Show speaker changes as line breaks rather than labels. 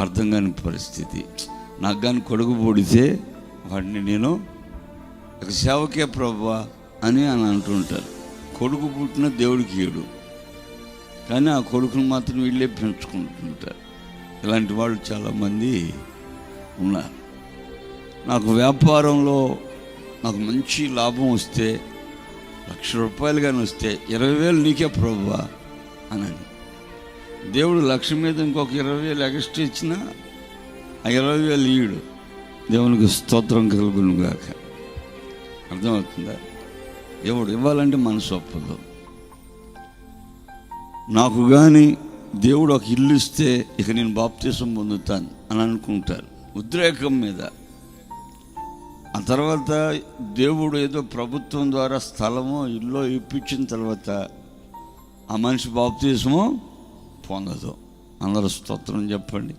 అర్థం కాని పరిస్థితి. నాకు కానీ కొడుకు పుడితే వాడిని నేను ఒక సేవకే ప్రభువా అని అంటుంటారు. కొడుకు పుట్టిన దేవుడికి ఏడు, కానీ ఆ కొడుకును మాత్రం వీళ్ళే పెంచుకుంటుంటారు. ఇలాంటి వాళ్ళు చాలామంది ఉన్నారు. నాకు వ్యాపారంలో నాకు మంచి లాభం వస్తే, ₹1,00,000 కానీ వస్తే 20,000 నీకే ప్రభువా అని. దేవుడు 1,00,000 మీద ఇంకొక 20,000 ఎక్స్ట్రా ఇచ్చినా ఆ 20,000 ఈడు. దేవునికి స్తోత్రం కలుగును గాక. అర్థమవుతుందా? దేవుడు ఇవ్వాలంటే మనసు ఒప్పదు. నాకు కానీ దేవుడు ఒక ఇల్లు ఇస్తే ఇక నేను బాప్తీసం పొందుతాను అని అనుకుంటారు ఉద్రేకం మీద. ఆ తర్వాత దేవుడు ఏదో ప్రభుత్వం ద్వారా స్థలమో ఇల్లు ఇప్పించిన తర్వాత ఆ మనిషి బాప్తీసమో పొందదు. అందరూ స్తోత్రం చెప్పండి.